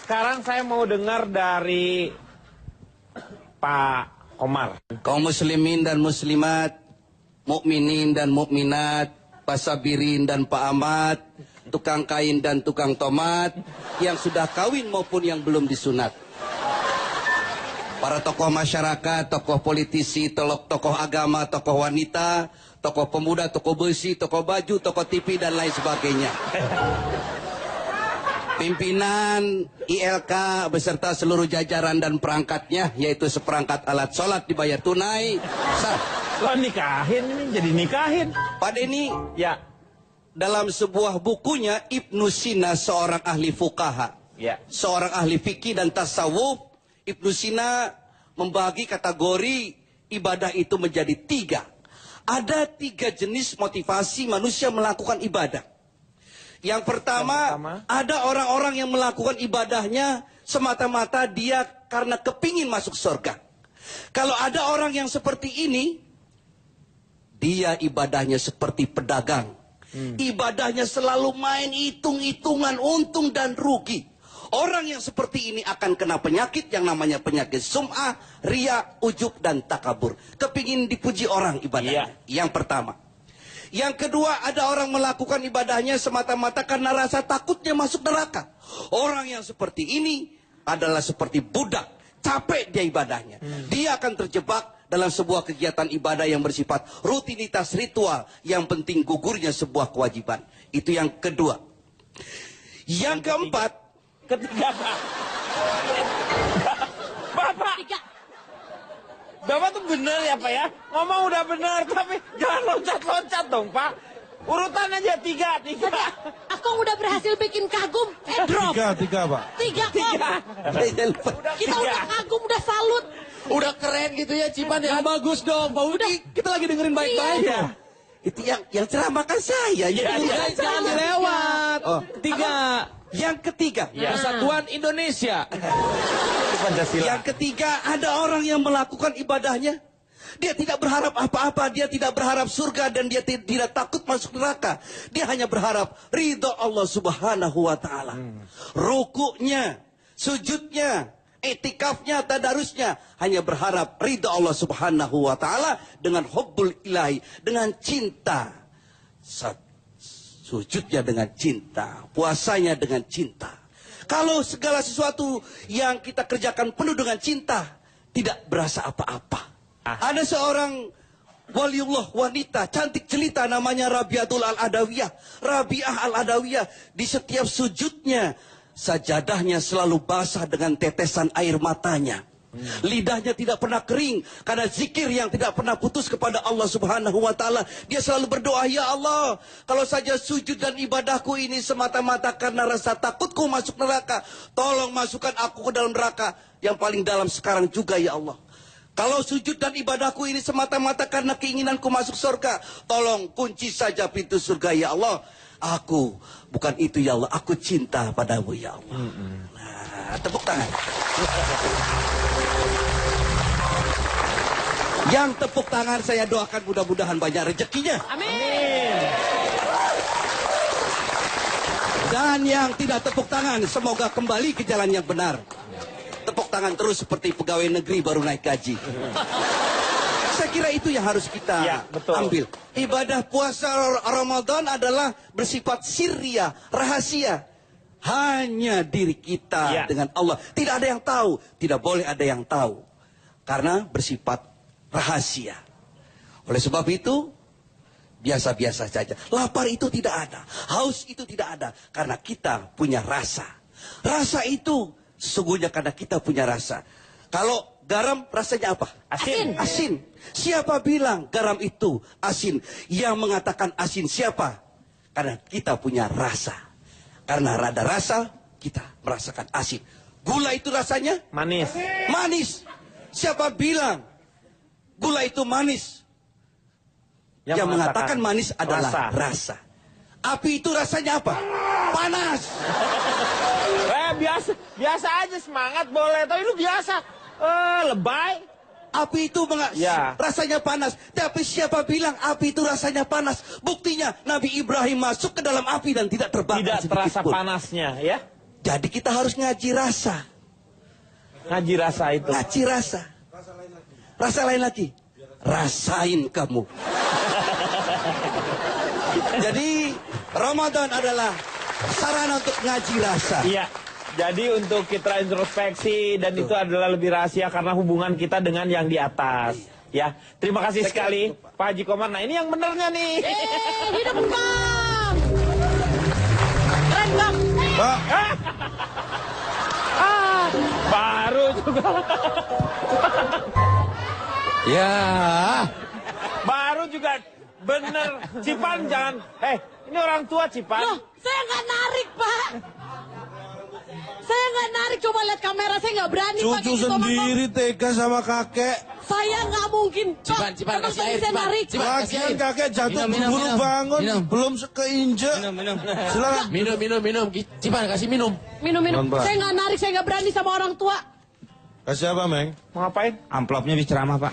Sekarang saya mau dengar dari Pak Komar. Kaum muslimin dan muslimat, mukminin dan mukminat, pasabirin dan Pak Ahmad, tukang kain dan tukang tomat, yang sudah kawin maupun yang belum disunat. Para tokoh masyarakat, tokoh politisi, tokoh agama, tokoh wanita, tokoh pemuda, tokoh besi, tokoh baju, tokoh TV, dan lain sebagainya. Pimpinan ILK beserta seluruh jajaran dan perangkatnya, yaitu seperangkat alat sholat dibayar tunai. Lo nikahin ini, jadi nikahin. Pak Denny, Ya. dalam sebuah bukunya, Ibnu Sina, seorang ahli fuqaha, Ya. seorang ahli fikih dan tasawuf, Ibnu Sina membagi kategori ibadah itu menjadi 3. Ada 3 jenis motivasi manusia melakukan ibadah. Yang pertama, ada orang-orang yang melakukan ibadahnya semata-mata dia karena kepingin masuk surga. Kalau ada orang yang seperti ini, dia ibadahnya seperti pedagang. Ibadahnya selalu main hitung-hitungan untung dan rugi. Orang yang seperti ini akan kena penyakit yang namanya penyakit sum'ah, riya, ujub, dan takabur. Kepingin dipuji orang ibadahnya. Yang pertama. Yang kedua, ada orang melakukan ibadahnya semata-mata karena rasa takutnya masuk neraka. Orang yang seperti ini adalah seperti budak. Capek dia ibadahnya. Dia akan terjebak dalam sebuah kegiatan ibadah yang bersifat rutinitas ritual. Yang penting gugurnya sebuah kewajiban. Itu yang kedua. Yang keempat. Ketiga, Pak. Bapak. Bapak tuh bener ya, Pak ya? Ngomong udah bener, tapi jangan loncat-loncat dong, Pak. Urutan aja 3. Akong udah berhasil bikin kagum. Drop. 3, Pak. 3 kok. Kita udah kagum, udah salut. Udah keren gitu ya, Cipan ya. Bagus dong, Pak Udi. Kita lagi dengerin baik-baik. Iya. Itu yang ceramahkan saya. Jangan dilewat. Oh. 3. Yang ketiga. Persatuan Indonesia. Yang ketiga, ada orang yang melakukan ibadahnya. Dia tidak berharap apa-apa, dia tidak berharap surga, dan dia tidak takut masuk neraka. Dia hanya berharap ridho Allah Subhanahu wa Ta'ala. Rukuknya, sujudnya, itikafnya, tadarusnya, hanya berharap ridho Allah Subhanahu wa Ta'ala dengan hubbul ilahi, dengan cinta. Sujudnya dengan cinta, puasanya dengan cinta. Kalau segala sesuatu yang kita kerjakan penuh dengan cinta, tidak berasa apa-apa. Ada seorang waliullah wanita, cantik jelita, namanya Rabiatul Al-Adawiyah. Rabiah Al-Adawiyah, di setiap sujudnya, sajadahnya selalu basah dengan tetesan air matanya. Lidahnya tidak pernah kering karena zikir yang tidak pernah putus kepada Allah Subhanahu wa Ta'ala. Dia selalu berdoa, ya Allah, kalau saja sujud dan ibadahku ini semata-mata karena rasa takutku masuk neraka, tolong masukkan aku ke dalam neraka yang paling dalam sekarang juga, ya Allah. Kalau sujud dan ibadahku ini semata-mata karena keinginanku masuk surga, tolong kunci saja pintu surga, ya Allah. Aku bukan itu, ya Allah, aku cinta padamu, ya Allah. Nah, tepuk tangan. Yang tepuk tangan saya doakan mudah-mudahan banyak rezekinya. Amin. Dan yang tidak tepuk tangan semoga kembali ke jalan yang benar. Tepuk tangan terus seperti pegawai negeri baru naik gaji. Saya kira itu yang harus kita ambil. Ibadah puasa Ramadan adalah bersifat sirria, rahasia. Hanya diri kita dengan Allah. Tidak ada yang tahu, tidak boleh ada yang tahu. Karena bersifat rahasia. Oleh sebab itu, biasa-biasa saja. Lapar itu tidak ada. Haus itu tidak ada. Karena kita punya rasa. Rasa itu sesungguhnya karena kita punya rasa. Kalau garam rasanya apa? Asin. Asin. Siapa bilang garam itu asin? Yang mengatakan asin siapa? Karena kita punya rasa. Karena ada rasa, kita merasakan asin. Gula itu rasanya? Manis. Manis. Siapa bilang gula itu manis? Yang mengatakan manis adalah rasa. Api itu rasanya apa? Panas. Biasa aja, semangat boleh, tapi lu biasa. Lebay. Api itu rasanya panas. Tapi siapa bilang api itu rasanya panas? Buktinya Nabi Ibrahim masuk ke dalam api dan tidak terbakar. Tidak terasa panasnya, ya. Jadi kita harus ngaji rasa. Ngaji rasa itu. Ngaji rasa. Rasa lain lagi. Rasain kamu. Jadi Ramadan adalah sarana untuk ngaji rasa. Iya. Jadi untuk kita introspeksi dan itu adalah lebih rahasia karena hubungan kita dengan yang di atas. Ya, terima kasih sekali Pak Haji Komar. Nah ini yang benernya nih. Hidup Bang. Keren Bang. Pak. Baru juga. Ya. Baru juga bener. Cipan jangan. Ini orang tua Cipan. Loh, saya nggak narik Pak. Saya nggak narik, coba lihat kamera, saya nggak berani Cucu pakai gitu, sendiri tega sama kakek. Saya nggak mungkin. Cipan, Kok, Cipan, emang kasih tadi air, saya Cipan. narik. Cipan, kasih Lagian air. kakek jatuh Minum, buru minum. bangun, Minum. belum sekeinjek. Minum. Silakan. Minum. Cipan, kasih minum. Minum. Non, Pak. Saya nggak narik, saya nggak berani sama orang tua. Kasih apa, Meng? Mau ngapain? Amplopnya bisa ceramah, Pak.